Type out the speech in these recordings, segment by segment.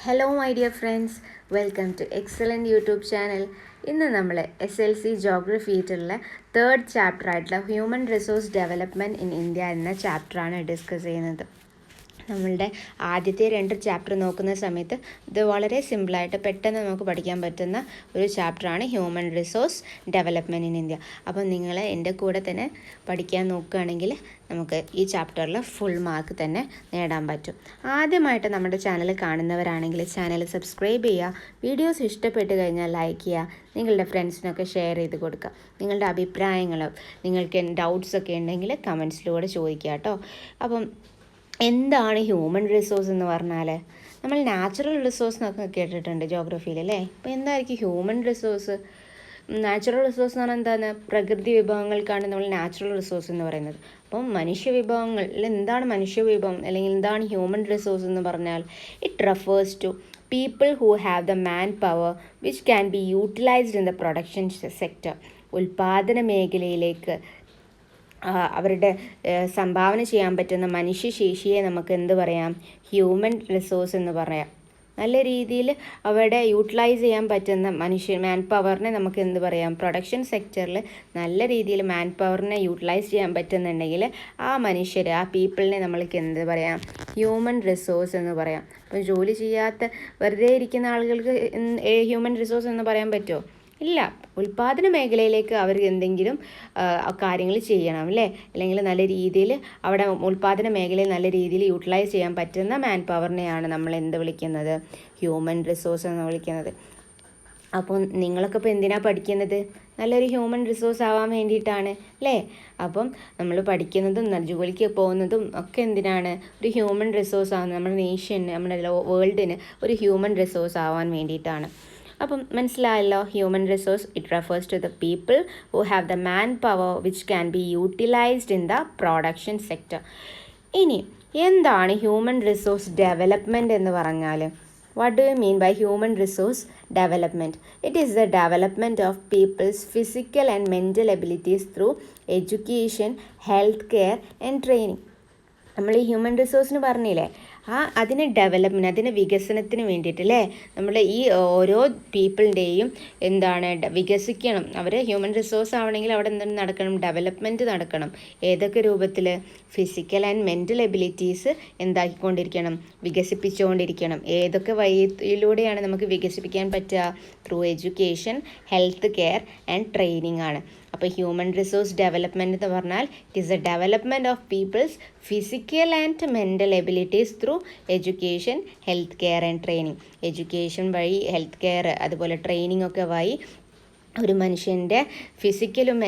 Hello my dear friends, welcome to excellent YouTube channel. ഇന്ന് നമ്മൾ SLC ജോഗ്രഫിയിട്ടുള്ള third chapter ആയിട്ടുള്ള human resource development in India എന്ന ചാപ്റ്ററാണ് ഡിസ്കസ് ചെയ്യുന്നത്. നമ്മളുടെ ആദ്യത്തെ 2 ചാപ്റ്റർ നോക്കുന്ന സമയത്ത് ഇത് വളരെ സിമ്പിളായിട്ട് പെട്ടെന്ന് നമുക്ക് പഠിക്കാൻ പറ്റുന്ന ഒരു ചാപ്റ്ററാണ് human resource development in India. അപ്പം നിങ്ങൾ എൻ്റെ കൂടെ തന്നെ പഠിക്കാൻ നോക്കുകയാണെങ്കിൽ നമുക്ക് ഈ ചാപ്റ്ററിൽ ഫുൾ മാർക്ക് തന്നെ നേടാൻ പറ്റും. ആദ്യമായിട്ട് നമ്മുടെ ചാനൽ കാണുന്നവരാണെങ്കിൽ ചാനൽ സബ്സ്ക്രൈബ് ചെയ്യുക, വീഡിയോസ് ഇഷ്ടപ്പെട്ട് കഴിഞ്ഞാൽ ലൈക്ക് ചെയ്യുക, നിങ്ങളുടെ ഫ്രണ്ട്സിനൊക്കെ ഷെയർ ചെയ്ത് കൊടുക്കുക. നിങ്ങളുടെ അഭിപ്രായങ്ങൾ, നിങ്ങൾക്ക് ഡൗട്ട്സൊക്കെ ഉണ്ടെങ്കിൽ കമൻസിലൂടെ ചോദിക്കുക കേട്ടോ. അപ്പം എന്താണ് ഹ്യൂമൻ റിസോഴ്സ് എന്ന് പറഞ്ഞാൽ, നമ്മൾ നാച്ചുറൽ റിസോഴ്സ് എന്നൊക്കെ കേട്ടിട്ടുണ്ട് ജോഗ്രഫിയിൽ അല്ലേ. അപ്പോൾ എന്തായിരിക്കും ഹ്യൂമൻ റിസോഴ്സ്? നാച്ചുറൽ റിസോഴ്സ് എന്ന് പറഞ്ഞാൽ എന്താണ്? പ്രകൃതി വിഭവങ്ങൾക്കാണ് നമ്മൾ നാച്ചുറൽ റിസോഴ്സ് എന്ന് പറയുന്നത്. അപ്പം മനുഷ്യ വിഭവങ്ങൾ, എന്താണ് മനുഷ്യ വിഭവം അല്ലെങ്കിൽ എന്താണ് ഹ്യൂമൻ റിസോഴ്സ് എന്ന് പറഞ്ഞാൽ, it refers to people who have the manpower which can be utilized in the production sector. ഉൽപാദന മേഖലയിലേക്ക് അവരുടെ സംഭാവന ചെയ്യാൻ പറ്റുന്ന മനുഷ്യശേഷിയെ നമുക്ക് എന്ത് പറയാം? ഹ്യൂമൻ റിസോഴ്സ് എന്ന് പറയാം. നല്ല രീതിയിൽ അവിടെ യൂട്ടിലൈസ് ചെയ്യാൻ പറ്റുന്ന മാൻ പവറിനെ നമുക്ക് എന്ത് പറയാം? പ്രൊഡക്ഷൻ സെക്ടറിൽ നല്ല രീതിയിൽ മാൻ പവറിനെ യൂട്ടിലൈസ് ചെയ്യാൻ പറ്റുന്നുണ്ടെങ്കിൽ ആ മനുഷ്യരെ, ആ പീപ്പിളിനെ നമ്മൾക്ക് എന്ത് പറയാം? ഹ്യൂമൻ റിസോഴ്സ് എന്ന് പറയാം. അപ്പോൾ ജോലി ചെയ്യാത്ത വെറുതെ ഇരിക്കുന്ന ആളുകൾക്ക് ഹ്യൂമൻ റിസോഴ്സ് എന്ന് പറയാൻ പറ്റുമോ? ഇല്ല. ഉൽപാദന മേഖലയിലേക്ക് അവർ എന്തെങ്കിലും കാര്യങ്ങൾ ചെയ്യണം അല്ലേ, അല്ലെങ്കിൽ നല്ല രീതിയിൽ അവിടെ ഉൽപാദന മേഖലയിൽ നല്ല രീതിയിൽ യൂട്ടിലൈസ് ചെയ്യാൻ പറ്റുന്ന മാൻ പവറിനെയാണ് നമ്മൾ എന്ത് വിളിക്കുന്നത്? ഹ്യൂമൻ റിസോഴ്സ് എന്ന് വിളിക്കുന്നത്. അപ്പോൾ നിങ്ങളൊക്കെ ഇപ്പോൾ എന്തിനാണ് പഠിക്കുന്നത്? നല്ലൊരു ഹ്യൂമൻ റിസോഴ്സ് ആവാൻ വേണ്ടിയിട്ടാണ് അല്ലേ. അപ്പം നമ്മൾ പഠിക്കുന്നതും ജോലിക്ക് പോകുന്നതും ഒക്കെ എന്തിനാണ്? ഒരു ഹ്യൂമൻ റിസോഴ്സ് ആവുന്നത്, നമ്മുടെ നേഷന്, നമ്മുടെ വേൾഡിന് ഒരു ഹ്യൂമൻ റിസോഴ്സ് ആവാൻ വേണ്ടിയിട്ടാണ്. അപ്പം മനസ്സിലായല്ലോ. Human resource, it refers to the people who have the man power which can be utilised in the production sector. ഇനി എന്താണ് ഹ്യൂമൻ റിസോഴ്സ് ഡെവലപ്മെൻറ്റ് എന്ന് പറഞ്ഞാൽ? What do you mean by human resource development? It is the development of people's physical and mental abilities through education, health care and training. നമ്മൾ ഈ human റിസോഴ്സിന് പറഞ്ഞില്ലേ, അതിന് development, അതിന് വികസനത്തിന് വേണ്ടിയിട്ട് അല്ലേ, നമ്മൾ ഈ ഓരോ പീപ്പിളിൻ്റെയും എന്താണ് വികസിക്കണം. അവർ ഹ്യൂമൻ റിസോഴ്സ് ആവണമെങ്കിൽ അവിടെ എന്താണ് നടക്കണം? ഡെവലപ്മെൻറ്റ് നടക്കണം. ഏതൊക്കെ രൂപത്തിൽ? ഫിസിക്കൽ ആൻഡ് മെൻ്റൽ എബിലിറ്റീസ് എന്താക്കിക്കൊണ്ടിരിക്കണം? വികസിപ്പിച്ചുകൊണ്ടിരിക്കണം. ഏതൊക്കെ വഴിയിലൂടെയാണ് നമുക്ക് വികസിപ്പിക്കാൻ പറ്റുക? Through education, health care and training ആണ്. അപ്പോൾ ഹ്യൂമൻ റിസോഴ്സ് ഡെവലപ്മെൻറ്റ് എന്ന് പറഞ്ഞാൽ it is a development of people's physical and mental abilities through education, health care and training. Education വഴി, ഹെൽത്ത് കെയർ, അതുപോലെ ട്രെയിനിങ് ഒക്കെ വഴി ഒരു മനുഷ്യൻ്റെ ഫിസിക്കലും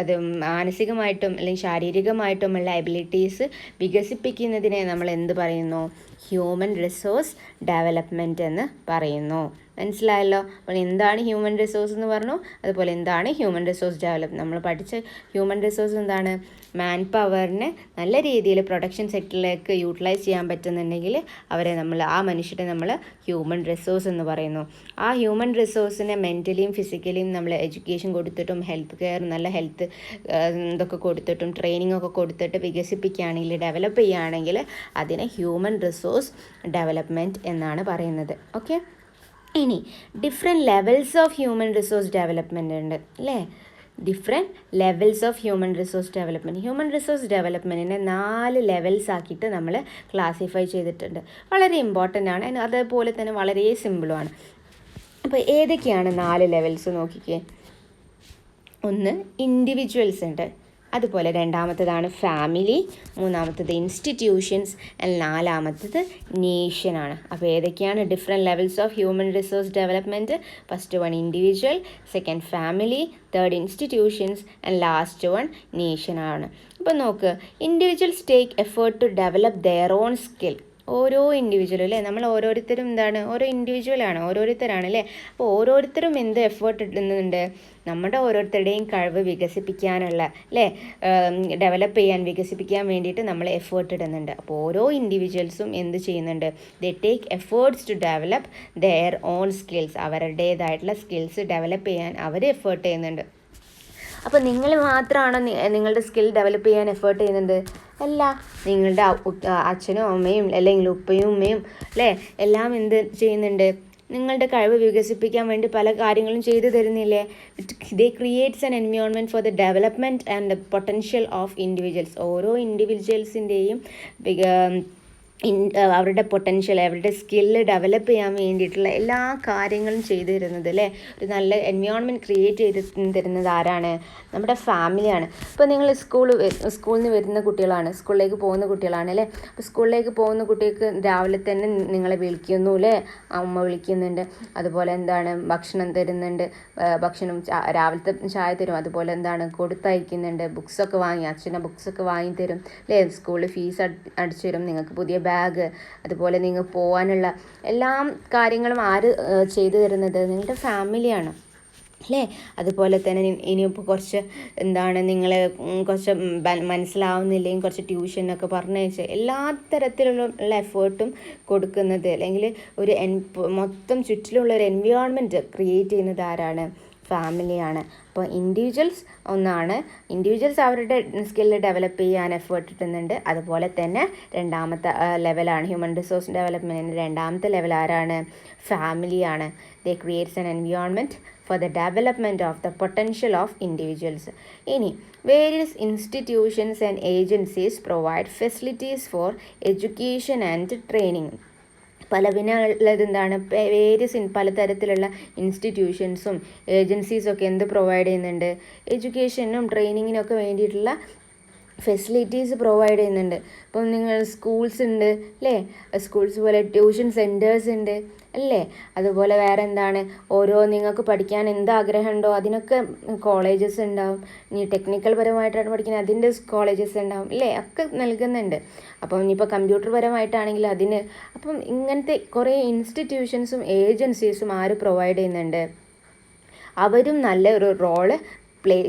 അത് മാനസികമായിട്ടും അല്ലെങ്കിൽ ശാരീരികമായിട്ടുമുള്ള എബിലിറ്റീസ് വികസിപ്പിക്കുന്നതിനെ നമ്മൾ എന്ത് പറയുന്നു? ഹ്യൂമൻ റിസോഴ്സ് ഡെവലപ്മെൻറ്റ് എന്ന് പറയുന്നു. മനസ്സിലായല്ലോ. അപ്പോൾ എന്താണ് ഹ്യൂമൻ റിസോഴ്സ് എന്ന് പറഞ്ഞു, അതുപോലെ എന്താണ് ഹ്യൂമൻ റിസോഴ്സ് ഡെവലപ്മെൻറ്റ്. നമ്മൾ പഠിച്ച ഹ്യൂമൻ റിസോഴ്സ് എന്താണ്? മാൻ പവറിനെ നല്ല രീതിയിൽ പ്രൊഡക്ഷൻ സെക്ടറിലേക്ക് യൂട്ടിലൈസ് ചെയ്യാൻ പറ്റുന്നുണ്ടെങ്കിൽ അവരെ നമ്മൾ, ആ മനുഷ്യരെ നമ്മൾ ഹ്യൂമൻ റിസോഴ്സ് എന്ന് പറയുന്നു. ആ ഹ്യൂമൻ റിസോഴ്സിനെ മെൻ്റലിയും ഫിസിക്കലിയും നമ്മൾ എഡ്യൂക്കേഷൻ കൊടുത്തിട്ടും ഹെൽത്ത് കെയർ, നല്ല ഹെൽത്ത് ഇതൊക്കെ കൊടുത്തിട്ടും ട്രെയിനിങ് ഒക്കെ കൊടുത്തിട്ട് വികസിപ്പിക്കുകയാണെങ്കിൽ, ഡെവലപ്പ് ചെയ്യുകയാണെങ്കിൽ അതിനെ ഹ്യൂമൻ റിസോഴ്സ് ഡെവലപ്മെൻറ്റ് എന്നാണ് പറയുന്നത്. ഓക്കെ. ഇനി different levels of human resource development ഉണ്ട് അല്ലേ. Different levels of human resource development. Human resource ഡെവലപ്മെൻറ്റിനെ 4 ലെവൽസ് ആക്കിയിട്ട് നമ്മൾ ക്ലാസിഫൈ ചെയ്തിട്ടുണ്ട്. വളരെ ഇമ്പോർട്ടൻ്റ് ആണ്, അതേപോലെ തന്നെ വളരെ സിമ്പിളുമാണ്. അപ്പോൾ ഏതൊക്കെയാണ് 4 ലെവൽസ് നോക്കിക്കേ. ഒന്ന് ഇൻഡിവിജ്വൽസ് ഉണ്ട്, അതുപോലെ രണ്ടാമത്തേതാണ് ഫാമിലി, മൂന്നാമത്തേത് ഇൻസ്റ്റിറ്റ്യൂഷൻസ്, നാലാമത്തേത് നേഷനാണ്. അപ്പോൾ ഏതൊക്കെയാണ് different levels of human resource development? First one individual, second family, third institutions and last one നേഷനാണ്. അപ്പോൾ നോക്ക്, individuals take effort to develop their own skill. ഓരോ ഇൻഡിവിജ്വലും അല്ലേ, നമ്മൾ ഓരോരുത്തരും എന്താണ്? ഓരോ ഇൻഡിവിജ്വലാണ്, ഓരോരുത്തരാണ് അല്ലേ. അപ്പോൾ ഓരോരുത്തരും എന്ത് എഫേർട്ട് ഇടുന്നുണ്ട്? നമ്മുടെ ഓരോരുത്തരുടെയും കഴിവ് വികസിപ്പിക്കാനുള്ള അല്ലേ, ഡെവലപ്പ് ചെയ്യാൻ, വികസിപ്പിക്കാൻ വേണ്ടിയിട്ട് നമ്മൾ എഫേർട്ട് ഇടുന്നുണ്ട്. അപ്പോൾ ഓരോ ഇൻഡിവിജ്വൽസും എന്ത് ചെയ്യുന്നുണ്ട്? They take efforts to develop their own skills. അവരുടേതായിട്ടുള്ള സ്കിൽസ് ഡെവലപ്പ് ചെയ്യാൻ അവർ എഫേർട്ട് ചെയ്യുന്നുണ്ട്. അപ്പോൾ നിങ്ങൾ മാത്രമാണോ നിങ്ങളുടെ സ്കിൽ ഡെവലപ്പ് ചെയ്യാൻ എഫേർട്ട് ചെയ്യുന്നത്? അല്ല, നിങ്ങളുടെ അച്ഛനും അമ്മയും അല്ലെങ്കിൽ ഉപ്പയും ഉമ്മയും അല്ലേ എല്ലാം എന്ത് ചെയ്യുന്നുണ്ട്, നിങ്ങളുടെ കഴിവ് വികസിപ്പിക്കാൻ വേണ്ടി പല കാര്യങ്ങളും ചെയ്തു തരുന്നില്ലേ? They creates an environment for the development and the potential of individuals. ഓരോ ഇൻഡിവിജ്വൽസിൻ്റെയും അവരുടെ പൊട്ടൻഷ്യൽ, അവരുടെ സ്കില്ല് ഡെവലപ്പ് ചെയ്യാൻ വേണ്ടിയിട്ടുള്ള എല്ലാ കാര്യങ്ങളും ചെയ്തു തരുന്നത് അല്ലേ, ഒരു നല്ല എൻവയോൺമെൻറ്റ് ക്രിയേറ്റ് ചെയ്ത് തരുന്നത് ആരാണ്? നമ്മുടെ ഫാമിലിയാണ്. ഇപ്പോൾ നിങ്ങൾ സ്കൂളിൽ നിന്ന് വരുന്ന കുട്ടികളാണ്, സ്കൂളിലേക്ക് പോകുന്ന കുട്ടികളാണ് അല്ലേ. അപ്പോൾ സ്കൂളിലേക്ക് പോകുന്ന കുട്ടികൾക്ക് രാവിലെ തന്നെ നിങ്ങളെ വിളിക്കുന്നു അല്ലേ, അമ്മ വിളിക്കുന്നുണ്ട്, അതുപോലെ എന്താണ് ഭക്ഷണം തരുന്നുണ്ട്, ഭക്ഷണം രാവിലത്തെ ചായ തരും, അതുപോലെ എന്താണ് കൊടുത്തയക്കുന്നുണ്ട്, ബുക്സൊക്കെ വാങ്ങി, അച്ഛൻ്റെ ബുക്സൊക്കെ വാങ്ങി തരും അല്ലേ, സ്കൂളിൽ ഫീസ് അടിച്ചു തരും, നിങ്ങൾക്ക് പുതിയ ബാഗ്, അതുപോലെ നിങ്ങൾ പോകാനുള്ള എല്ലാ കാര്യങ്ങളും ആര് ചെയ്തു തരുന്നത്? നിങ്ങളുടെ ഫാമിലിയാണ് അല്ലേ. അതുപോലെ തന്നെ ഇനിയിപ്പോൾ കുറച്ച് എന്താണ് നിങ്ങൾ കുറച്ച് മനസ്സിലാവുന്നില്ലെങ്കിൽ കുറച്ച് ട്യൂഷനൊക്കെ പറഞ്ഞയച്ച് എല്ലാ തരത്തിലുള്ള എഫേർട്ടും കൊടുക്കുന്നത്, അല്ലെങ്കിൽ ഒരു മൊത്തം ചുറ്റിലുള്ള ഒരു എൻവയോൺമെൻറ്റ് ക്രിയേറ്റ് ചെയ്യുന്നത് ആരാണ്? ഫാമിലിയാണ്. അപ്പോൾ ഇൻഡിവിജ്വൽസ് അവരുടെ സ്കില്ല് ഡെവലപ്പ് ചെയ്യാൻ എഫേർട്ട് ഇടുന്നുണ്ട്. അതുപോലെ തന്നെ രണ്ടാമത്തെ ലെവലാണ് ഹ്യൂമൻ റിസോഴ്സ് ഡെവലപ്മെൻറ്റിൻ്റെ രണ്ടാമത്തെ ലെവൽ ആരാണ്? ഫാമിലിയാണ്. They creates an environment for the development of the potential of individuals. ഇനി various institutions and agencies provide facilities for education and training. പിന്നുള്ളത് എന്താണ്? പലതരത്തിലുള്ള ഇൻസ്റ്റിറ്റ്യൂഷൻസും ഏജൻസീസും ഒക്കെ എന്ത് പ്രൊവൈഡ് ചെയ്യുന്നുണ്ട്? എഡ്യൂക്കേഷനും ട്രെയിനിങ്ങിനും ഒക്കെ വേണ്ടിയിട്ടുള്ള ഫെസിലിറ്റീസ് പ്രൊവൈഡ് ചെയ്യുന്നുണ്ട്. ഇപ്പം നിങ്ങൾ സ്കൂൾസ് ഉണ്ട് അല്ലേ, സ്കൂൾസ് പോലെ ട്യൂഷൻ സെൻറ്റേഴ്സ് ഉണ്ട് അല്ലേ, അതുപോലെ വേറെ എന്താണ്, നിങ്ങൾക്ക് പഠിക്കാൻ എന്ത് ആഗ്രഹമുണ്ടോ അതിനൊക്കെ കോളേജസ് ഉണ്ടാവും. ഇനി ടെക്നിക്കൽ പരമായിട്ടാണ് പഠിക്കുന്നത്, അതിൻ്റെ കോളേജസ് ഉണ്ടാവും അല്ലേ, ഒക്കെ നൽകുന്നുണ്ട്. അപ്പം ഇനിയിപ്പോൾ കമ്പ്യൂട്ടർ പരമായിട്ടാണെങ്കിൽ അതിന്. അപ്പം ഇങ്ങനത്തെ കുറേ ഇൻസ്റ്റിറ്റ്യൂഷൻസും ഏജൻസീസും ആര് പ്രൊവൈഡ് ചെയ്യുന്നുണ്ട്? അവരും നല്ല ഒരു റോള്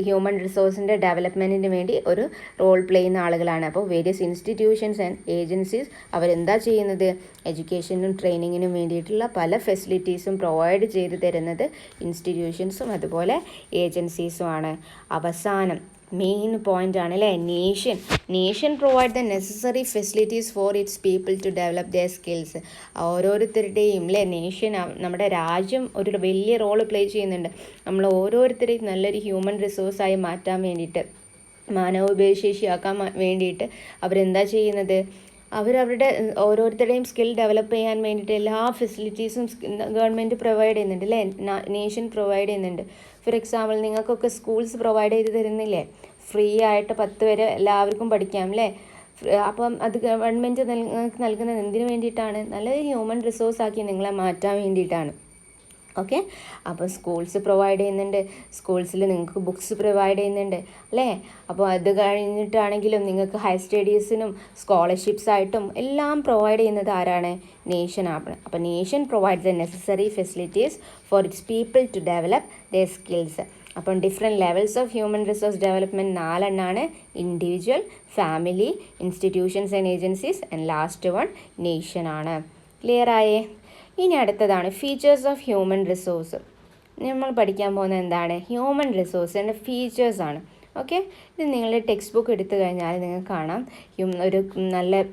ഹ്യൂമൻ റിസോഴ്സിൻ്റെ ഡെവലപ്മെൻറ്റിന് വേണ്ടി ഒരു റോൾ പ്ലേ ചെയ്യുന്ന ആളുകളാണ്. അപ്പോൾ വേരിയസ് ഇൻസ്റ്റിറ്റ്യൂഷൻസ് ആൻഡ് ഏജൻസീസ് അവരെന്താ ചെയ്യുന്നത്? എഡ്യൂക്കേഷനും ട്രെയിനിങ്ങിനും വേണ്ടിയിട്ടുള്ള പല ഫെസിലിറ്റീസും പ്രൊവൈഡ് ചെയ്ത് തരുന്നത് ഇൻസ്റ്റിറ്റ്യൂഷൻസും അതുപോലെ ഏജൻസീസുമാണ്. അവസാനം മെയിൻ പോയിന്റ് ആണ് അല്ലേ, nation provide the necessary facilities for its people to develop their skills. ഓരോരുത്തരുടെയും അല്ലേ, നേഷൻ, നമ്മുടെ രാജ്യം ഒരു വലിയ റോള് പ്ലേ ചെയ്യുന്നുണ്ട്. നമ്മൾ ഓരോരുത്തരെയും നല്ലൊരു ഹ്യൂമൻ റിസോഴ്സായി മാറ്റാൻ വേണ്ടിയിട്ട്, മാനവോപശേഷിയാക്കാൻ വേണ്ടിയിട്ട് അവരെന്താ ചെയ്യുന്നത്? അവരവരുടെ ഓരോരുത്തരുടെയും സ്കിൽ ഡെവലപ്പ് ചെയ്യാൻ വേണ്ടിയിട്ട് എല്ലാ ഫെസിലിറ്റീസും ഗവൺമെൻറ് പ്രൊവൈഡ് ചെയ്യുന്നുണ്ട് അല്ലേ, നേഷൻ പ്രൊവൈഡ് ചെയ്യുന്നുണ്ട്. ഫോർ എക്സാമ്പിൾ നിങ്ങൾക്കൊക്കെ സ്കൂൾസ് പ്രൊവൈഡ് ചെയ്ത് തരുന്നില്ലേ, ഫ്രീ ആയിട്ട് 10 വരെ എല്ലാവർക്കും പഠിക്കാം അല്ലേ. അപ്പം അത് ഗവൺമെൻറ് നൽകുന്നത് എന്തിനു വേണ്ടിയിട്ടാണ്? നല്ലൊരു ഹ്യൂമൻ റിസോഴ്സാക്കി നിങ്ങളെ മാറ്റാൻ വേണ്ടിയിട്ടാണ്. ഓക്കെ, അപ്പോൾ സ്കൂൾസ് പ്രൊവൈഡ് ചെയ്യുന്നുണ്ട്, സ്കൂൾസിൽ നിങ്ങൾക്ക് ബുക്സ് പ്രൊവൈഡ് ചെയ്യുന്നുണ്ട് അല്ലേ. അപ്പോൾ അത് കഴിഞ്ഞിട്ടാണെങ്കിലും നിങ്ങൾക്ക് ഹയർ സ്റ്റഡീസിനും സ്കോളർഷിപ്സ് ആയിട്ടും എല്ലാം പ്രൊവൈഡ് ചെയ്യുന്നത് ആരാണ്? നേഷനാണ്. അപ്പോൾ nation provide the necessary facilities for its people to develop their skills. അപ്പം different levels of human resource development 4 എണ്ണമാണ്: individual, family, institutions and agencies, and last one നേഷനാണ്. ക്ലിയർ ആയേ? ഇനി അടുത്തതാണ് ഫീച്ചേഴ്സ് ഓഫ് ഹ്യൂമൻ റിസോഴ്സ്. നമ്മൾ പഠിക്കാൻ പോകുന്നത് എന്താണ്? ഹ്യൂമൻ റിസോഴ്സിൻ്റെ ഫീച്ചേഴ്സാണ്. ഓക്കെ, ഇത് നിങ്ങളുടെ ടെക്സ്റ്റ് ബുക്ക് എടുത്തു കഴിഞ്ഞാൽ നിങ്ങൾക്ക് കാണാം, നല്ല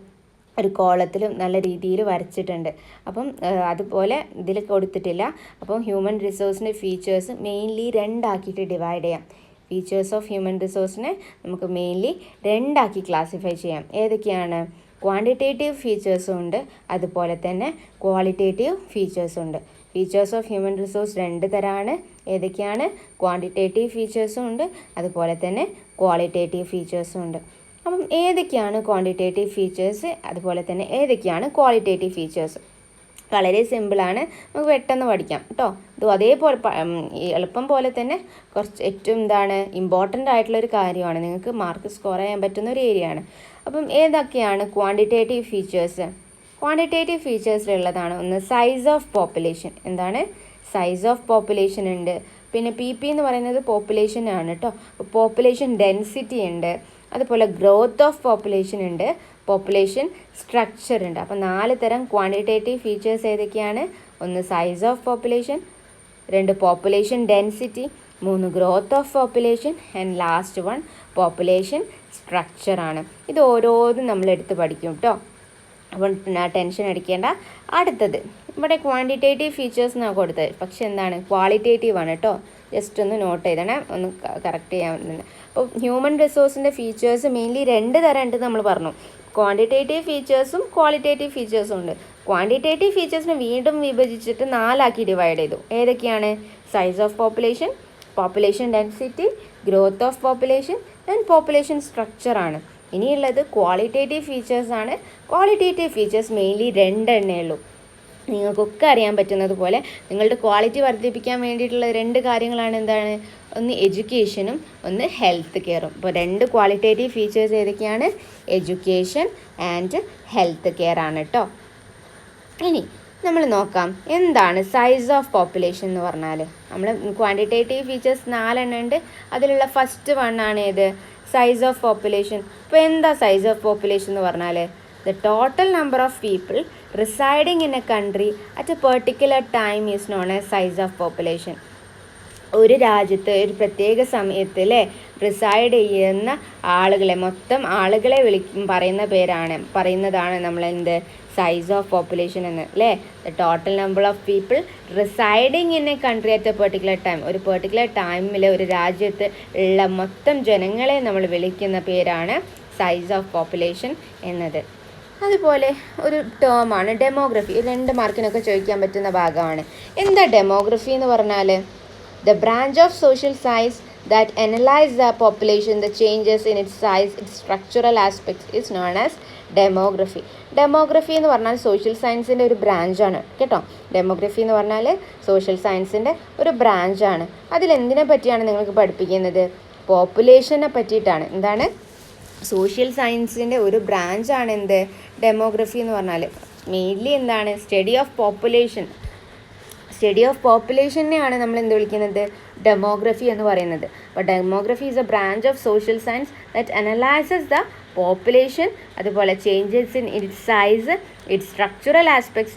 ഒരു കോളത്തിലും നല്ല രീതിയിൽ വരച്ചിട്ടുണ്ട്. അപ്പം അതുപോലെ ഇതിൽ കൊടുത്തിട്ടില്ല. അപ്പം ഹ്യൂമൻ റിസോഴ്സിൻ്റെ ഫീച്ചേഴ്സ് മെയിൻലി 2 ആക്കിയിട്ട് ഡിവൈഡ് ചെയ്യാം. ഫീച്ചേഴ്സ് ഓഫ് ഹ്യൂമൻ റിസോഴ്സിനെ നമുക്ക് മെയിൻലി 2 ആക്കി ക്ലാസിഫൈ ചെയ്യാം. ഏതൊക്കെയാണ്? ക്വാണ്ടിറ്റേറ്റീവ് ഫീച്ചേഴ്സും ഉണ്ട്, അതുപോലെ തന്നെ ക്വാളിറ്റേറ്റീവ് ഫീച്ചേഴ്സും ഉണ്ട്. ഫീച്ചേഴ്സ് ഓഫ് ഹ്യൂമൻ റിസോഴ്സ് 2 തരമാണ്. ഏതൊക്കെയാണ്? ക്വാണ്ടിറ്റേറ്റീവ് ഫീച്ചേഴ്സും ഉണ്ട്, അതുപോലെ തന്നെ ക്വാളിറ്റേറ്റീവ് ഫീച്ചേഴ്സും ഉണ്ട്. അപ്പം ഏതൊക്കെയാണ് ക്വാണ്ടിറ്റേറ്റീവ് ഫീച്ചേഴ്സ്, അതുപോലെ തന്നെ ഏതൊക്കെയാണ് ക്വാളിറ്റേറ്റീവ് ഫീച്ചേഴ്സ്? വളരെ സിമ്പിളാണ്, നമുക്ക് പെട്ടെന്ന് പഠിക്കാം കേട്ടോ. ഇത് അതേപോലെ എളുപ്പം പോലെ തന്നെ കുറച്ച് ഏറ്റവും ഇമ്പോർട്ടൻ്റ് ആയിട്ടുള്ളൊരു കാര്യമാണ്, നിങ്ങൾക്ക് മാർക്ക് സ്കോർ ചെയ്യാൻ പറ്റുന്ന ഒരു ഏരിയയാണ്. അപ്പം ഏതൊക്കെയാണ് ക്വാണ്ടിറ്റേറ്റീവ് ഫീച്ചേഴ്സ്? ക്വാണ്ടിറ്റേറ്റീവ് ഫീച്ചേഴ്സിലുള്ളതാണ് ഒന്ന് സൈസ് ഓഫ് പോപ്പുലേഷൻ. എന്താണ്? സൈസ് ഓഫ് പോപ്പുലേഷൻ ഉണ്ട്. പിന്നെ PP എന്ന് പറയുന്നത് പോപ്പുലേഷനാണ് കേട്ടോ. പോപ്പുലേഷൻ ഡെൻസിറ്റി ഉണ്ട്, അതുപോലെ ഗ്രോത്ത് ഓഫ് പോപ്പുലേഷൻ ഉണ്ട്, പോപ്പുലേഷൻ സ്ട്രക്ചർ ഉണ്ട്. അപ്പോൾ 4 തരം ക്വാണ്ടിറ്റേറ്റീവ് ഫീച്ചേഴ്സ് ഏതൊക്കെയാണ്? ഒന്ന് size of population, 2 population density, growth of population and last one population സ്ട്രക്ചറാണ്. ഇത് ഓരോന്നും നമ്മൾ എടുത്ത് പഠിക്കും കേട്ടോ. അപ്പം ടെൻഷൻ അടിക്കേണ്ട. അടുത്തത് ഇവിടെ ക്വാണ്ടിറ്റേറ്റീവ് ഫീച്ചേഴ്സ് എന്നാണ് കൊടുത്തത്, പക്ഷെ എന്താണ് ക്വാളിറ്റേറ്റീവ് ആണ് കേട്ടോ. ജസ്റ്റ് ഒന്ന് നോട്ട് ചെയ്തണേ, ഒന്ന് കറക്റ്റ് ചെയ്യാൻ പറ്റുന്നുണ്ട്. അപ്പോൾ ഹ്യൂമൻ റിസോഴ്സിൻ്റെ ഫീച്ചേഴ്സ് മെയിൻലി 2 തരം ഉണ്ട് നമ്മൾ പറഞ്ഞു. ക്വാണ്ടിറ്റേറ്റീവ് ഫീച്ചേഴ്സും ക്വാളിറ്റേറ്റീവ് ഫീച്ചേഴ്സും ഉണ്ട്. ക്വാണ്ടിറ്റേറ്റീവ് ഫീച്ചേഴ്സിനെ വീണ്ടും വിഭജിച്ചിട്ട് 4 ആക്കി ഡിവൈഡ് ചെയ്തു. ഏതൊക്കെയാണ്? Size of population, population density, growth of population and population സ്ട്രക്ചറാണ്. ഇനിയുള്ളത് ക്വാളിറ്റേറ്റീവ് ഫീച്ചേഴ്സാണ്. ക്വാളിറ്റേറ്റീവ് ഫീച്ചേഴ്സ് മെയിൻലി 2 എണ്ണേ ഉള്ളൂ. നിങ്ങൾക്കൊക്കെ അറിയാൻ പറ്റുന്നത് പോലെ നിങ്ങളുടെ ക്വാളിറ്റി വർദ്ധിപ്പിക്കാൻ വേണ്ടിയിട്ടുള്ള 2 കാര്യങ്ങളാണ്. എന്താണ്? ഒന്ന് എഡ്യൂക്കേഷനും ഒന്ന് ഹെൽത്ത് കെയറും. അപ്പോൾ 2 ക്വാളിറ്റേറ്റീവ് ഫീച്ചേഴ്സ് ഏതൊക്കെയാണ്? എഡ്യൂക്കേഷൻ ആൻഡ് ഹെൽത്ത് കെയർ ആണ് കേട്ടോ. ഇനി നമ്മൾ നോക്കാം എന്താണ് സൈസ് ഓഫ് പോപ്പുലേഷൻ എന്ന് പറഞ്ഞാൽ. നമ്മൾ ക്വാണ്ടിറ്റേറ്റീവ് ഫീച്ചേഴ്സ് 4 എണ്ണം ഉണ്ട്. അതിലുള്ള ഫസ്റ്റ് വണ്ണാണ് ഏത്? Size of population. അപ്പോൾ എന്താ സൈസ് ഓഫ് പോപ്പുലേഷൻ എന്ന് പറഞ്ഞാൽ? The total number of people residing in a country at a particular time is known as size of population. ഒരു രാജ്യത്ത് ഒരു പ്രത്യേക സമയത്തിൽ റിസൈഡ് ചെയ്യുന്ന ആളുകളെ, മൊത്തം ആളുകളെ പറയുന്നതാണ് നമ്മൾ എന്ത്? സൈസ് ഓഫ് പോപ്പുലേഷൻ എന്ന് അല്ലേ. The total number of people residing in A country at A particular time. ഒരു പെർട്ടിക്കുലർ ടൈമിൽ ഒരു രാജ്യത്ത് ഉള്ള മൊത്തം ജനങ്ങളെ നമ്മൾ വിളിക്കുന്ന പേരാണ് സൈസ് ഓഫ് പോപ്പുലേഷൻ എന്നത്. അതുപോലെ ഒരു ടേമാണ് ഡെമോഗ്രഫി. 2 മാർക്കിനൊക്കെ ചോദിക്കാൻ പറ്റുന്ന ഭാഗമാണ്. എന്താ ഡെമോഗ്രഫി എന്ന് പറഞ്ഞാൽ? The branch of social science that analyze the population, the changes in its size, its structural aspects is known as demography. Demography എന്ന് പറഞ്ഞാൽ സോഷ്യൽ സയൻസിൻ്റെ ഒരു ബ്രാഞ്ചാണ് കേട്ടോ. ഡെമോഗ്രഫി എന്ന് പറഞ്ഞാൽ സോഷ്യൽ സയൻസിൻ്റെ ഒരു ബ്രാഞ്ചാണ്. അതിലെന്തിനെ പറ്റിയാണ് നിങ്ങൾക്ക് പഠിപ്പിക്കുന്നത്? പോപ്പുലേഷനെ പറ്റിയിട്ടാണ്. എന്താണ്? സോഷ്യൽ സയൻസിൻ്റെ ഒരു ബ്രാഞ്ചാണ് എന്ത്? ഡെമോഗ്രഫി എന്ന് പറഞ്ഞാൽ. മെയിൻലി എന്താണ്? സ്റ്റഡി ഓഫ് പോപ്പുലേഷനെയാണ് നമ്മൾ എന്ത് വിളിക്കുന്നത്? ഡെമോഗ്രഫി എന്ന് പറയുന്നത്. അപ്പോൾ demography is a branch of social science that analyses the population, അതുപോലെ changes in its size, its structural aspects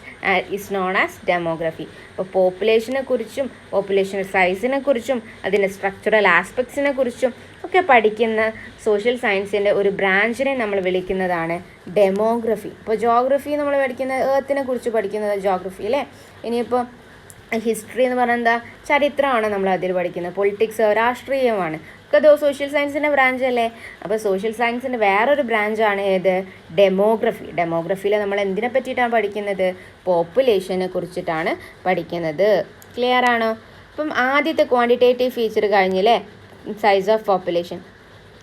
is known as demography. അപ്പോൾ പോപ്പുലേഷനെ കുറിച്ചും പോപ്പുലേഷൻ സൈസിനെ കുറിച്ചും അതിൻ്റെ സ്ട്രക്ചറൽ ആസ്പെക്ട്സിനെ കുറിച്ചും ഒക്കെ പഠിക്കുന്ന സോഷ്യൽ സയൻസിൻ്റെ ഒരു ബ്രാഞ്ചിനെ നമ്മൾ വിളിക്കുന്നതാണ് ഡെമോഗ്രഫി. ഇപ്പോൾ ജോഗ്രഫി നമ്മൾ പഠിക്കുന്നത് എർത്തിനെ കുറിച്ച് പഠിക്കുന്നത് ജോഗ്രഫി അല്ലേ. ഇനിയിപ്പോൾ ഹിസ്റ്ററി എന്ന് പറഞ്ഞാൽ എന്താ? ചരിത്രമാണ് നമ്മൾ അതിൽ പഠിക്കുന്നത്. പൊളിറ്റിക്സ് രാഷ്ട്രീയമാണ്. ഒക്കെ സോഷ്യൽ സയൻസിൻ്റെ ബ്രാഞ്ച് അല്ലേ. അപ്പോൾ സോഷ്യൽ സയൻസിൻ്റെ വേറൊരു ബ്രാഞ്ചാണ് ഏത്? ഡെമോഗ്രഫി. ഡെമോഗ്രഫിയിൽ നമ്മൾ എന്തിനെ പറ്റിയിട്ടാണ് പഠിക്കുന്നത്? പോപ്പുലേഷനെ കുറിച്ചിട്ടാണ് പഠിക്കുന്നത്. ക്ലിയർ ആണോ? അപ്പം ആദ്യത്തെ ക്വാണ്ടിറ്റേറ്റീവ് ഫീച്ചർ കഴിഞ്ഞില്ലേ, സൈസ് ഓഫ് പോപ്പുലേഷൻ.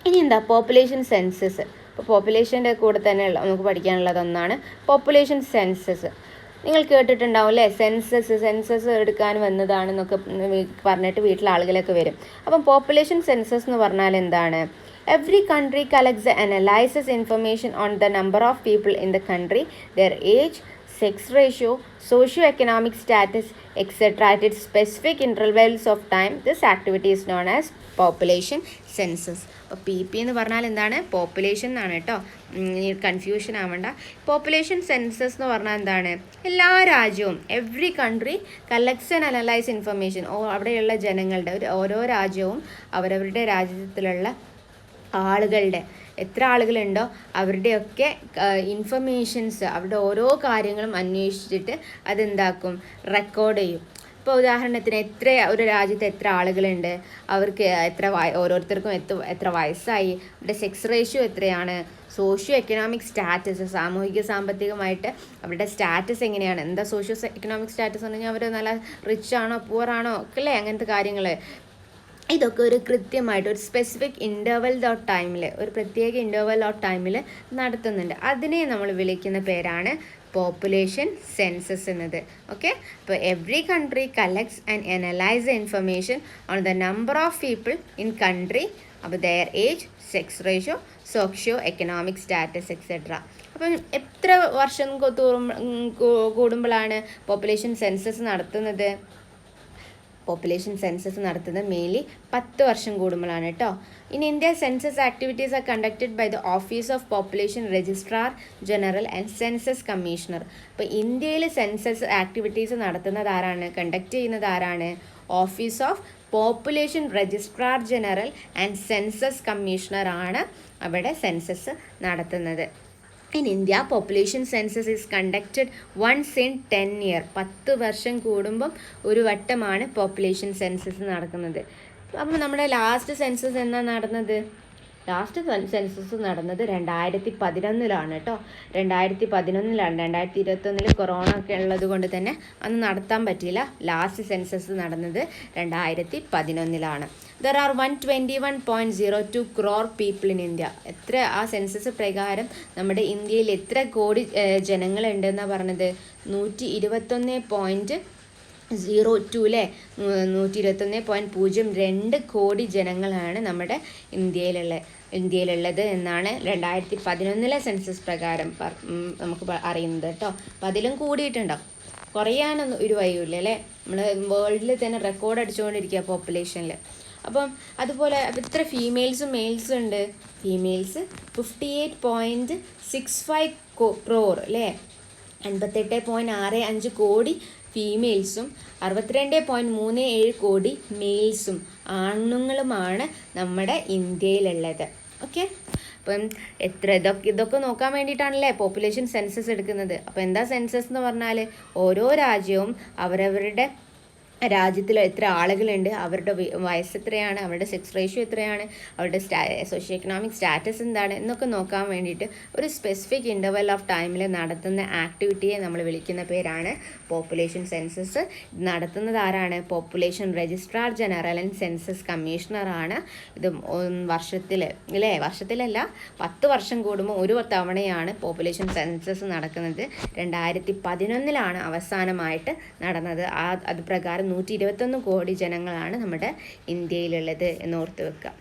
ഇനി എന്താ? Population census. അപ്പോൾ പോപ്പുലേഷൻ്റെ കൂടെ തന്നെ നമുക്ക് പഠിക്കാനുള്ളതൊന്നാണ് പോപ്പുലേഷൻ സെൻസസ്. നിങ്ങൾ കേട്ടിട്ടുണ്ടാവും അല്ലേ? സെൻസസ് എടുക്കാൻ വന്നതാണെന്നൊക്കെ പറഞ്ഞിട്ട് വീട്ടിൽ ആളുകളൊക്കെ വരും. അപ്പം പോപ്പുലേഷൻ സെൻസസ് എന്ന് പറഞ്ഞാൽ എന്താണ്? Every country collects and analyses information on the number of people in the country, there age, sex ratio, socio-economic status, etc. at its specific intervals of time. This activity is known as population census. അപ്പോൾ PP എന്ന് പറഞ്ഞാൽ എന്താണ്? Population എന്നാണ് കേട്ടോ, confusion ആവണ്ട. Population census എന്ന് പറഞ്ഞാൽ എന്താണ്? എല്ലാ രാജ്യവും every country collects and analyse information. അവിടെയുള്ള ജനങ്ങളുടെ ഓരോ രാജ്യവും അവരവരുടെ രാജ്യത്തിലുള്ള ആളുകളുടെ എത്ര ആളുകളുണ്ടോ അവരുടെയൊക്കെ ഇൻഫർമേഷൻസ്, അവരുടെ ഓരോ കാര്യങ്ങളും അന്വേഷിച്ചിട്ട് അതെന്താക്കും? റെക്കോർഡ് ചെയ്യും. ഇപ്പോൾ ഉദാഹരണത്തിന് ഒരു രാജ്യത്ത് എത്ര ആളുകളുണ്ട്, അവർക്ക് ഓരോരുത്തർക്കും എത്ര വയസ്സായി, അവരുടെ സെക്സ് റേഷ്യോ എത്രയാണ്, സോഷ്യോ എക്കണോമിക് സ്റ്റാറ്റസ്, സാമൂഹിക സാമ്പത്തികമായിട്ട് അവരുടെ സ്റ്റാറ്റസ് എങ്ങനെയാണ്, എന്താ സോഷ്യോ എക്കണോമിക് സ്റ്റാറ്റസ് എന്ന് പറഞ്ഞാൽ അവർ നല്ല റിച്ച് ആണോ പുവർ ആണോ ഒക്കെ അല്ലേ, അങ്ങനത്തെ കാര്യങ്ങൾ. ഇതൊക്കെ ഒരു കൃത്യമായിട്ട് ഒരു സ്പെസിഫിക് ഇൻ്റർവൽ ഓഫ് ടൈമിൽ, ഒരു പ്രത്യേക ഇൻ്റർവൽ ഓഫ് ടൈമിൽ നടത്തുന്നുണ്ട്. അതിനെ നമ്മൾ വിളിക്കുന്ന പേരാണ് പോപ്പുലേഷൻ സെൻസസ് എന്നത്. ഓക്കെ, അപ്പോൾ every country collects and analyse the information on the number of people in country, അപ്പോൾ their age, sex ratio, socio economic status etcetera. അപ്പം എത്ര വർഷം കൂടുമ്പോഴാണ് പോപ്പുലേഷൻ സെൻസസ് നടത്തുന്നത്? പോപ്പുലേഷൻ സെൻസസ് നടത്തുന്നത് മെയിൻലി 10 വർഷം കൂടുമ്പോഴാണ് കേട്ടോ. In India census activities are conducted by the office of population registrar general and census commissioner. അപ്പോൾ ഇന്ത്യയിൽ സെൻസസ് ആക്ടിവിറ്റീസ് നടത്തുന്നത് ആരാണ്? കണ്ടക്ട് ചെയ്യുന്നത് ആരാണ്? Office of population registrar general and census commissioner ആണ് അവിടെ സെൻസസ് നടത്തുന്നത്. In India population census is conducted once in 10 years. 10 വർഷം കൂടുമ്പം ഒരു വട്ടമാണ് പോപ്പുലേഷൻ സെൻസസ് നടക്കുന്നത്. അപ്പം നമ്മുടെ ലാസ്റ്റ് സെൻസസ് എന്നാ നടന്നത്? ലാസ്റ്റ് സെൻസസ് നടന്നത് 2011 കേട്ടോ. 2011 2021 കൊറോണ ഒക്കെ ഉള്ളത് കൊണ്ട് തന്നെ അന്ന് നടത്താൻ പറ്റിയില്ല. ലാസ്റ്റ് സെൻസസ് നടന്നത് 2011. There are 121.02 crore people in India. എത്ര ആ സെൻസസ് പ്രകാരം നമ്മുടെ ഇന്ത്യയിൽ എത്ര കോടി ജനങ്ങളുണ്ടെന്നാണ് പറഞ്ഞത്? 121.02 അല്ലേ? 121.02 കോടി ജനങ്ങളാണ് നമ്മുടെ ഇന്ത്യയിലുള്ളത് എന്നാണ് 2011 സെൻസസ് പ്രകാരം നമുക്ക് അറിയുന്നത് കേട്ടോ. അപ്പം അതിലും കൂടിയിട്ടുണ്ടാവും, കുറയാനൊന്നും ഒരു വഴിയില്ല അല്ലേ. നമ്മൾ വേൾഡിൽ തന്നെ റെക്കോർഡ് അടിച്ചുകൊണ്ടിരിക്കുക പോപ്പുലേഷനിൽ. അപ്പം അതുപോലെ ഇത്ര ഫീമെയിൽസും മെയിൽസും ഉണ്ട്. ഫീമെയിൽസ് 58.65 crore അല്ലേ? 58.65 കോടി ഫീമെയിൽസും 62.37 കോടി മെയിൽസും ആണുങ്ങളുമാണ് നമ്മുടെ ഇന്ത്യയിലുള്ളത്. ഓക്കെ, അപ്പം ഇതൊക്കെ നോക്കാൻ വേണ്ടിയിട്ടാണല്ലേ പോപ്പുലേഷൻ സെൻസസ് എടുക്കുന്നത്. അപ്പോൾ എന്താ സെൻസസ് എന്ന് പറഞ്ഞാൽ ഓരോ രാജ്യവും അവരവരുടെ രാജ്യത്തിൽ എത്ര ആളുകളുണ്ട്, അവരുടെ വയസ്സ് എത്രയാണ്, അവരുടെ സെക്സ് റേഷ്യോ എത്രയാണ്, അവരുടെ സോഷ്യോ എക്കണോമിക് സ്റ്റാറ്റസ് എന്താണ് എന്നൊക്കെ നോക്കാൻ വേണ്ടിയിട്ട് ഒരു സ്പെസിഫിക് ഇൻ്റർവെൽ ഓഫ് ടൈമിൽ നടത്തുന്ന ആക്ടിവിറ്റിയെ നമ്മൾ വിളിക്കുന്ന പേരാണ് പോപ്പുലേഷൻ സെൻസസ്. നടത്തുന്നത് ആരാണ്? Population registrar general and census കമ്മീഷണറാണ്. ഇത് വർഷത്തിലല്ല 10 വർഷം കൂടുമ്പോൾ ഒരു തവണയാണ് പോപ്പുലേഷൻ സെൻസസ് നടക്കുന്നത്. 2011 അവസാനമായിട്ട് നടന്നത്. അത് പ്രകാരം 121 കോടി ജനങ്ങളാണ് നമ്മുടെ ഇന്ത്യയിലുള്ളത് എന്നോർത്ത് വെക്കുക.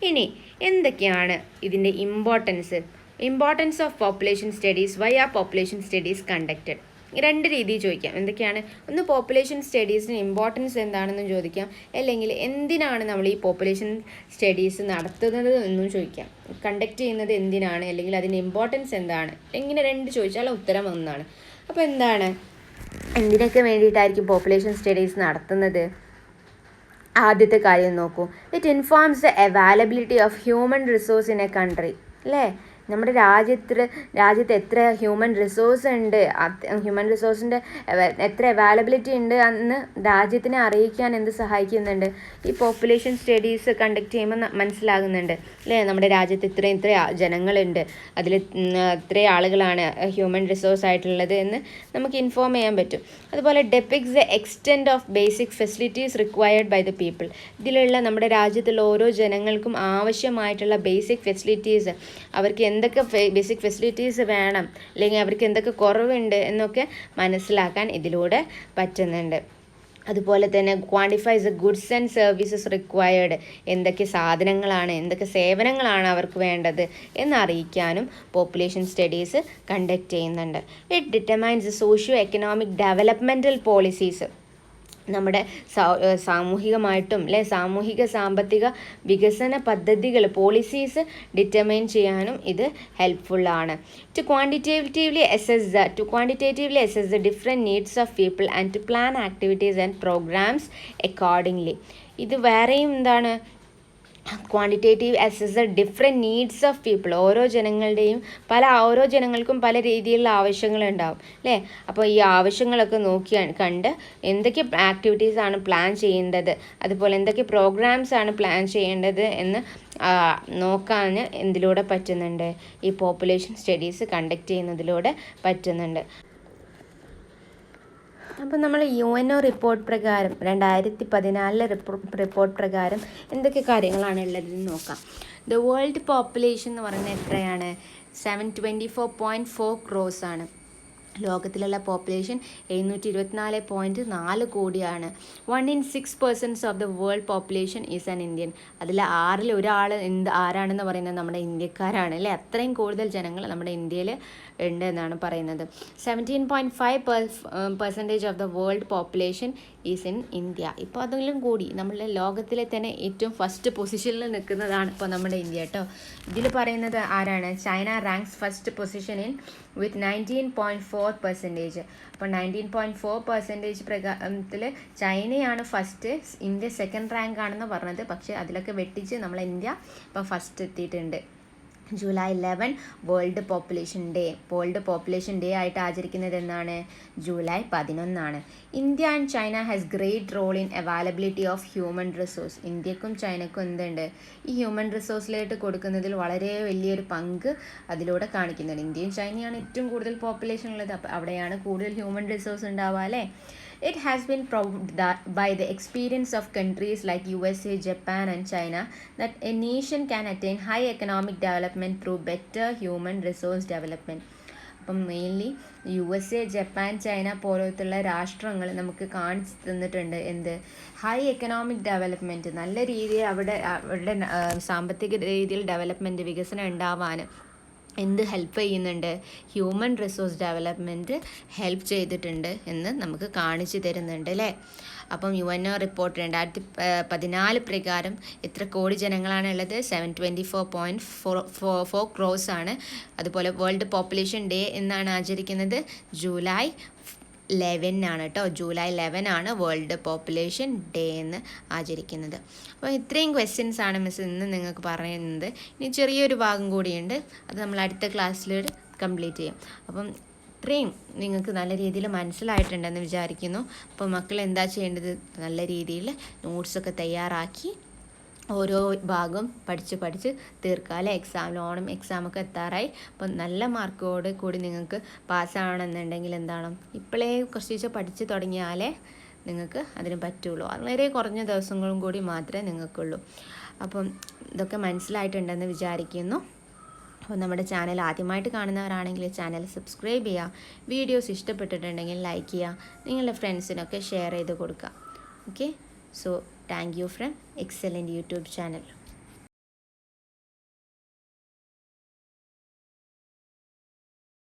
ഇനി എന്തൊക്കെയാണ് ഇതിൻ്റെ importance of population studies? Why are population studies conducted? 2 രീതിയിൽ ചോദിക്കാം. എന്തൊക്കെയാണ്? ഒന്ന് പോപ്പുലേഷൻ സ്റ്റഡീസിന് ഇമ്പോർട്ടൻസ് എന്താണെന്നും ചോദിക്കാം, അല്ലെങ്കിൽ എന്തിനാണ് നമ്മൾ ഈ പോപ്പുലേഷൻ സ്റ്റഡീസ് നടത്തുന്നത് എന്നും ചോദിക്കാം. കണ്ടക്ട് ചെയ്യുന്നത് എന്തിനാണ്, അല്ലെങ്കിൽ അതിൻ്റെ ഇമ്പോർട്ടൻസ് എന്താണ്? ഇങ്ങനെ 2 ചോദിച്ചാൽ ഉത്തരം ഒന്നാണ്. അപ്പോൾ എന്തിനൊക്കെ വേണ്ടിയിട്ടായിരിക്കും പോപ്പുലേഷൻ സ്റ്റഡീസ് നടത്തുന്നത്? ആദ്യത്തെ കാര്യം നോക്കൂ. It informs the availability of human resource in A country അല്ലേ? നമ്മുടെ രാജ്യത്ത് എത്ര ഹ്യൂമൻ റിസോഴ്സ് ഉണ്ട്, ഹ്യൂമൻ റിസോഴ്സിൻ്റെ എത്ര അവൈലബിലിറ്റി ഉണ്ട് എന്ന് രാജ്യത്തിനെ അറിയിക്കാൻ എന്ത് സഹായിക്കുന്നുണ്ട്? ഈ പോപ്പുലേഷൻ സ്റ്റഡീസ് കണ്ടക്ട് ചെയ്യുമ്പോൾ മനസ്സിലാകുന്നുണ്ട് അല്ലേ? നമ്മുടെ രാജ്യത്ത് ഇത്ര ജനങ്ങളുണ്ട്, അതിൽ ഇത്ര ആളുകളാണ് ഹ്യൂമൻ റിസോഴ്സ് ആയിട്ടുള്ളത് എന്ന് നമുക്ക് ഇൻഫോം ചെയ്യാൻ പറ്റും. അതുപോലെ depicts the extent of basic facilities required by the people. ഇതിലുള്ള നമ്മുടെ രാജ്യത്തുള്ള ഓരോ ജനങ്ങൾക്കും ആവശ്യമായിട്ടുള്ള ബേസിക് ഫെസിലിറ്റീസ്, അവർക്ക് എന്തൊക്കെ ബേസിക് ഫെസിലിറ്റീസ് വേണം, അല്ലെങ്കിൽ അവർക്ക് എന്തൊക്കെ കുറവുണ്ട് എന്നൊക്കെ മനസ്സിലാക്കാൻ ഇതിലൂടെ പറ്റുന്നുണ്ട്. അതുപോലെ തന്നെ quantifies the goods and services required. എന്തൊക്കെ സാധനങ്ങളാണ്, എന്തൊക്കെ സേവനങ്ങളാണ് അവർക്ക് വേണ്ടത് എന്നറിയിക്കാനും പോപ്പുലേഷൻ സ്റ്റഡീസ് കണ്ടക്ട് ചെയ്യുന്നുണ്ട്. It determines the socio economic developmental policies. നമ്മുടെ സാമൂഹികമായിട്ടും സാമൂഹിക സാമ്പത്തിക വികസന പദ്ധതികൾ പോളിസീസ് ഡിറ്റർമൈൻ ചെയ്യാനും ഇത് ഹെൽപ്ഫുള്ളാണ്. To quantitatively assess the different needs of people and to plan activities and programmes accordingly. ഇത് വേറെയും എന്താണ്? Quantitative assess the different needs of people. ഓരോ ജനങ്ങൾക്കും പല രീതിയിലുള്ള ആവശ്യങ്ങളുണ്ടാവും അല്ലേ? അപ്പോൾ ഈ ആവശ്യങ്ങളൊക്കെ കണ്ട് എന്തൊക്കെ ആക്ടിവിറ്റീസാണ് പ്ലാൻ ചെയ്യേണ്ടത്, അതുപോലെ എന്തൊക്കെ പ്രോഗ്രാംസാണ് പ്ലാൻ ചെയ്യേണ്ടത് എന്ന് നോക്കാൻ എന്തിലൂടെ പറ്റുന്നുണ്ട്? ഈ പോപ്പുലേഷൻ സ്റ്റഡീസ് കണ്ടക്ട് ചെയ്യുന്നതിലൂടെ പറ്റുന്നുണ്ട്. അപ്പോൾ നമ്മൾ UNO റിപ്പോർട്ട് പ്രകാരം 2014 റിപ്പോർട്ട് പ്രകാരം എന്തൊക്കെ കാര്യങ്ങളാണ് ഉള്ളതെന്ന് നോക്കാം. ദ വേൾഡ് പോപ്പുലേഷൻ എന്ന് പറയുന്നത് എത്രയാണ്? 724.4 crores ആണ്. ലോകത്തിലുള്ള പോപ്പുലേഷൻ 724.4 കോടിയാണ്. 1 in 6 persons of the world population is an Indian. അതിൽ 6 ഒരാൾ ആരാണെന്ന് പറയുന്നത് നമ്മുടെ ഇന്ത്യക്കാരാണ് അല്ലേ? അത്രയും കൂടുതൽ ജനങ്ങൾ നമ്മുടെ ഇന്ത്യയിൽ ഉണ്ട് എന്നാണ് പറയുന്നത്. 17.5% of the world population is in India. ഇപ്പോൾ അതെങ്കിലും കൂടി നമ്മളുടെ ലോകത്തിലെ തന്നെ ഏറ്റവും ഫസ്റ്റ് പൊസിഷനിൽ നിൽക്കുന്നതാണ് ഇപ്പോൾ നമ്മുടെ ഇന്ത്യ കേട്ടോ. ഇതിൽ പറയുന്നത് ആരാണ്? China ranks first position in with 19.4%. അപ്പോൾ 19.4% പ്രകാരത്തിൽ ചൈനയാണ് ഫസ്റ്റ്, ഇന്ത്യ സെക്കൻഡ് റാങ്ക് ആണെന്ന് പറഞ്ഞത്. പക്ഷേ അതിലൊക്കെ വെട്ടിച്ച് നമ്മളെ ഇന്ത്യ ഇപ്പോൾ ഫസ്റ്റ് എത്തിയിട്ടുണ്ട്. ജൂലൈ 11 വേൾഡ് പോപ്പുലേഷൻ ഡേ ആയിട്ട് ആചരിക്കുന്നത് എന്നാണ്? July 11. India and China has great role in availability of human resource. ഇന്ത്യക്കും ചൈനക്കും എന്തുണ്ട്? ഈ ഹ്യൂമൻ റിസോഴ്സിലായിട്ട് കൊടുക്കുന്നതിൽ വളരെ വലിയൊരു പങ്ക് അതിലൂടെ കാണിക്കുന്നുണ്ട്. ഇന്ത്യയും ചൈനയാണ് ഏറ്റവും കൂടുതൽ പോപ്പുലേഷൻ ഉള്ളത്. അപ്പോൾ അവിടെയാണ് കൂടുതൽ ഹ്യൂമൻ റിസോഴ്സ് ഉണ്ടാവുക അല്ലേ. It has been proved that by the experience of countries like USA, Japan and China that a nation can attain high economic development through better human resource development. അപ്പം mainly USA, Japan, China പോലത്തുള്ള രാഷ്ട്രങ്ങൾ നമുക്ക് കാണിച്ചു തന്നിട്ടുണ്ട് എന്ത്? High economic development, നല്ല രീതിയിൽ അവരുടെ സാമ്പത്തിക രീതിയിൽ ഡെവലപ്മെൻറ്റ്, വികസനം ഉണ്ടാവാൻ എന്ത് ഹെൽപ്പ് ചെയ്യുന്നുണ്ട്? ഹ്യൂമൻ റിസോഴ്സ് ഡെവലപ്മെൻറ്റ് ഹെൽപ്പ് ചെയ്തിട്ടുണ്ട് എന്ന് നമുക്ക് കാണിച്ചു തരുന്നുണ്ട് അല്ലേ. അപ്പം UNO റിപ്പോർട്ട് 2014 പ്രകാരം എത്ര കോടി ജനങ്ങളാണ് ഉള്ളത്? 724.4 crores ആണ്. അതുപോലെ വേൾഡ് പോപ്പുലേഷൻ ഡേ എന്നാണ് ആചരിക്കുന്നത്? ജൂലൈ 11 ആണ് കേട്ടോ. ജൂലൈ 11 ആണ് വേൾഡ് പോപ്പുലേഷൻ ഡേ എന്ന് ആചരിക്കുന്നത്. അപ്പോൾ ഇത്രയും ക്വസ്റ്റ്യൻസ് ആണ് മിസ് ഇന്ന് നിങ്ങൾക്ക് പറയുന്നത്. ഇനി ചെറിയൊരു ഭാഗം കൂടിയുണ്ട്, അത് നമ്മൾ അടുത്ത ക്ലാസ്സിൽ കംപ്ലീറ്റ് ചെയ്യും. അപ്പം ഇത്രയും നിങ്ങൾക്ക് നല്ല രീതിയിൽ മനസ്സിലായിട്ടുണ്ടെന്ന് വിചാരിക്കുന്നു. അപ്പോൾ മക്കൾ എന്താ ചെയ്യേണ്ടത്? നല്ല രീതിയിൽ നോട്ട്സൊക്കെ തയ്യാറാക്കി ഓരോ ഭാഗം പഠിച്ച് തീർക്കുക അല്ലേ. ഓണം എക്സാമൊക്കെ എത്താറായി. അപ്പം നല്ല മാർക്കോട് കൂടി നിങ്ങൾക്ക് പാസ്സാവണമെന്നുണ്ടെങ്കിൽ എന്താണ്, ഇപ്പോഴേ കുറച്ച് പഠിച്ച് തുടങ്ങിയാലേ നിങ്ങൾക്ക് അതിന് പറ്റുള്ളൂ. വളരെ കുറഞ്ഞ ദിവസങ്ങളും കൂടി മാത്രമേ നിങ്ങൾക്കുള്ളൂ. അപ്പം ഇതൊക്കെ മനസ്സിലായിട്ടുണ്ടെന്ന് വിചാരിക്കുന്നു. അപ്പോൾ നമ്മുടെ ചാനൽ ആദ്യമായിട്ട് കാണുന്നവരാണെങ്കിൽ ചാനൽ സബ്സ്ക്രൈബ് ചെയ്യുക. വീഡിയോസ് ഇഷ്ടപ്പെട്ടിട്ടുണ്ടെങ്കിൽ ലൈക്ക് ചെയ്യുക. നിങ്ങളുടെ ഫ്രണ്ട്സിനൊക്കെ ഷെയർ ചെയ്ത് കൊടുക്കുക. Okay, so thank you from excellent YouTube channel.